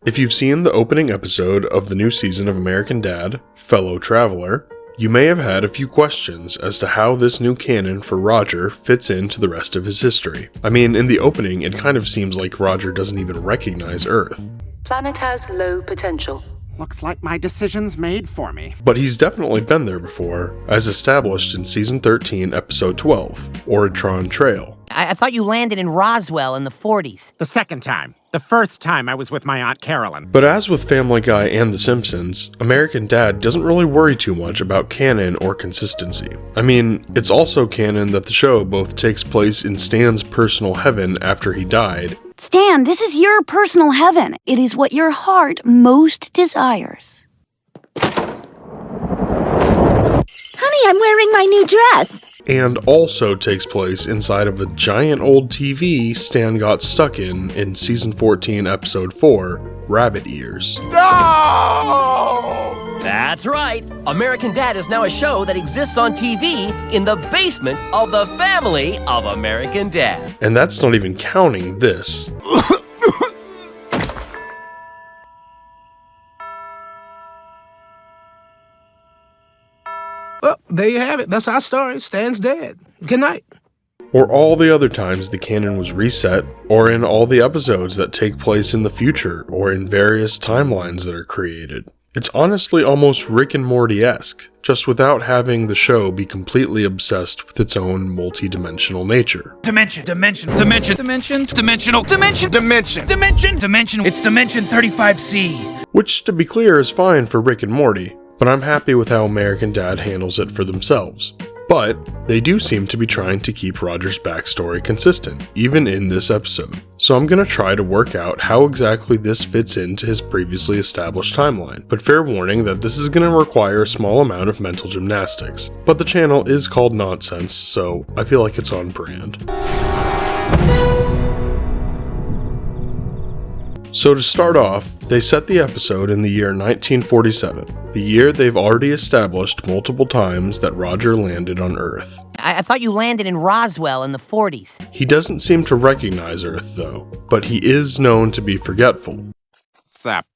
If you've seen the opening episode of the new season of American Dad, Fellow Traveler, you may have had a few questions as to how this new canon for Roger fits into the rest of his history. I mean, in the opening, it kind of seems like Roger doesn't even recognize Earth. Planet has low potential. Looks like my decision's made for me. But he's definitely been there before, as established in Season 13, Episode 12, Oratron Trail. I thought you landed in Roswell in the 40s. The second time. The first time I was with my Aunt Carolyn. But as with Family Guy and The Simpsons, American Dad doesn't really worry too much about canon or consistency. I mean, it's also canon that the show both takes place in Stan's personal heaven after he died. Stan, this is your personal heaven. It is what your heart most desires. Honey, I'm wearing my new dress. And also takes place inside of a giant old TV Stan got stuck in Season 14, Episode 4, Rabbit Ears. No! That's right. American Dad is now a show that exists on TV in the basement of the family of American Dad. And that's not even counting this. Well, there you have it. That's our story. Stan's dead. Good night. Or all the other times the canon was reset, or in all the episodes that take place in the future, or in various timelines that are created. It's honestly almost Rick and Morty-esque, just without having the show be completely obsessed with its own multi-dimensional nature. Dimension. Dimensions. Dimensional. Dimension. It's Dimension 35C. Which, to be clear, is fine for Rick and Morty, but I'm happy with how American Dad handles it for themselves. But they do seem to be trying to keep Roger's backstory consistent, even in this episode. So I'm going to try to work out how exactly this fits into his previously established timeline, but fair warning that this is going to require a small amount of mental gymnastics. But the channel is called Nonsense, so I feel like it's on brand. So to start off, they set the episode in the year 1947, the year they've already established multiple times that Roger landed on Earth. I thought you landed in Roswell in the 40s. He doesn't seem to recognize Earth though, but he is known to be forgetful. Sup?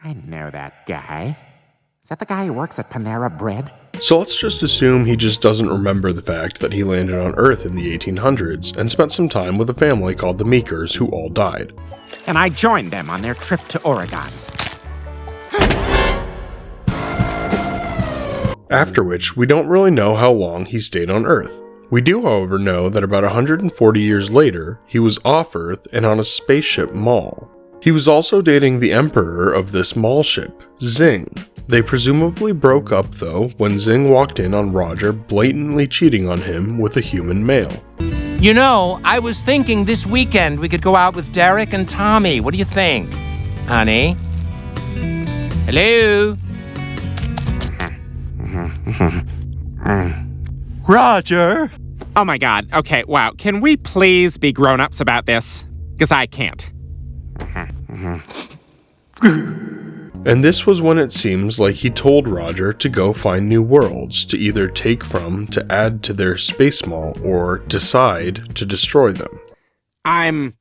I know that guy. Is that the guy who works at Panera Bread? So let's just assume he just doesn't remember the fact that he landed on Earth in the 1800s and spent some time with a family called the Meekers who all died. And I joined them on their trip to Oregon. After which, we don't really know how long he stayed on Earth. We do, however, know that about 140 years later, he was off Earth and on a spaceship mall. He was also dating the emperor of this mall ship, Zing. They presumably broke up though when Zing walked in on Roger blatantly cheating on him with a human male. You know, I was thinking this weekend we could go out with Derek and Tommy. What do you think, honey? Hello? Roger? Oh my god, okay, wow. Can we please be grown-ups about this? Because I can't. And this was when it seems like he told Roger to go find new worlds to either take from to add to their space mall or decide to destroy them. I'm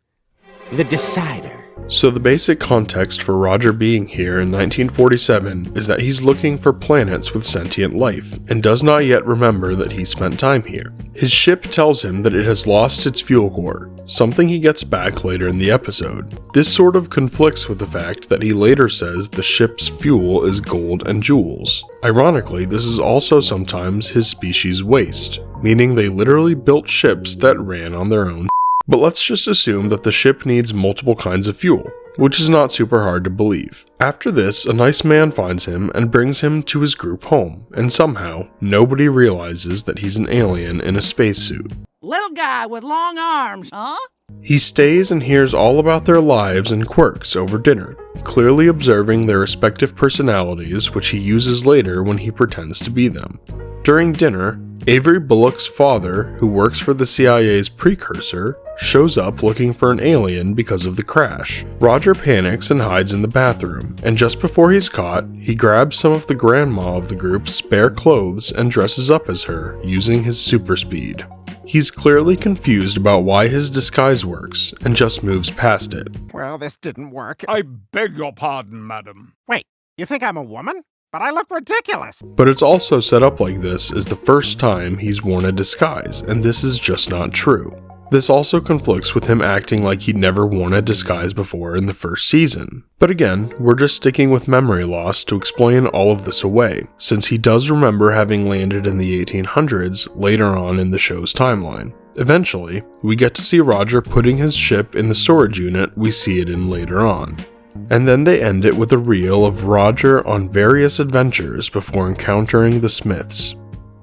the decider. So the basic context for Roger being here in 1947 is that he's looking for planets with sentient life and does not yet remember that he spent time here. His ship tells him that it has lost its fuel core, something he gets back later in the episode. This sort of conflicts with the fact that he later says the ship's fuel is gold and jewels. Ironically, this is also sometimes his species' waste, meaning they literally built ships that ran on their own. But let's just assume that the ship needs multiple kinds of fuel, which is not super hard to believe. After this, a nice man finds him and brings him to his group home, and somehow, nobody realizes that he's an alien in a spacesuit. Little guy with long arms, huh? He stays and hears all about their lives and quirks over dinner, clearly observing their respective personalities, which he uses later when he pretends to be them. During dinner, Avery Bullock's father, who works for the CIA's precursor, shows up looking for an alien because of the crash. Roger panics and hides in the bathroom, and just before he's caught, he grabs some of the grandma of the group's spare clothes and dresses up as her, using his super speed. He's clearly confused about why his disguise works and just moves past it. Well, this didn't work. I beg your pardon, madam. Wait, you think I'm a woman? But I look ridiculous. But it's also set up like this is the first time he's worn a disguise, and this is just not true. This also conflicts with him acting like he'd never worn a disguise before in the first season. But again, we're just sticking with memory loss to explain all of this away, since he does remember having landed in the 1800s later on in the show's timeline. Eventually, we get to see Roger putting his ship in the storage unit we see it in later on. And then they end it with a reel of Roger on various adventures before encountering the Smiths.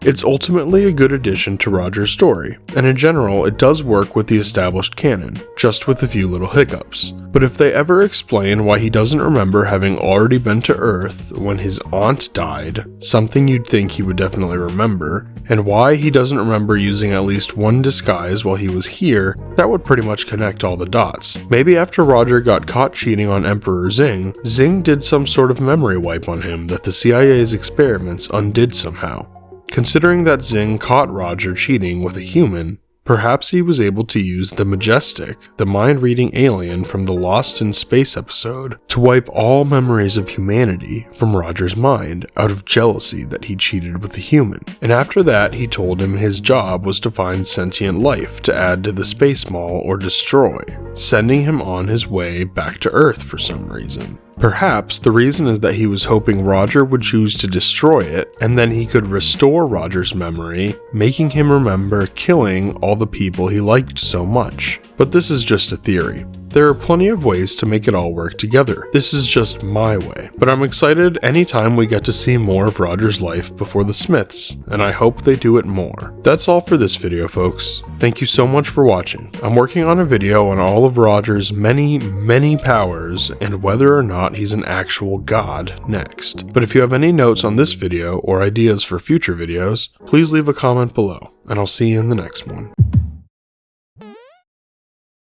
It's ultimately a good addition to Roger's story, and in general it does work with the established canon, just with a few little hiccups. But if they ever explain why he doesn't remember having already been to Earth when his aunt died, something you'd think he would definitely remember, and why he doesn't remember using at least one disguise while he was here, that would pretty much connect all the dots. Maybe after Roger got caught cheating on Emperor Zing, Zing did some sort of memory wipe on him that the CIA's experiments undid somehow. Considering that Zing caught Roger cheating with a human, perhaps he was able to use the Majestic, the mind-reading alien from the Lost in Space episode, to wipe all memories of humanity from Roger's mind out of jealousy that he cheated with a human. And after that, he told him his job was to find sentient life to add to the space mall or destroy, sending him on his way back to Earth for some reason. Perhaps the reason is that he was hoping Roger would choose to destroy it, and then he could restore Roger's memory, making him remember killing all the people he liked so much. But this is just a theory. There are plenty of ways to make it all work together. This is just my way. But I'm excited anytime we get to see more of Roger's life before the Smiths, and I hope they do it more. That's all for this video, folks. Thank you so much for watching. I'm working on a video on all of Roger's many powers and whether or not he's an actual god next. But if you have any notes on this video or ideas for future videos, please leave a comment below, and I'll see you in the next one.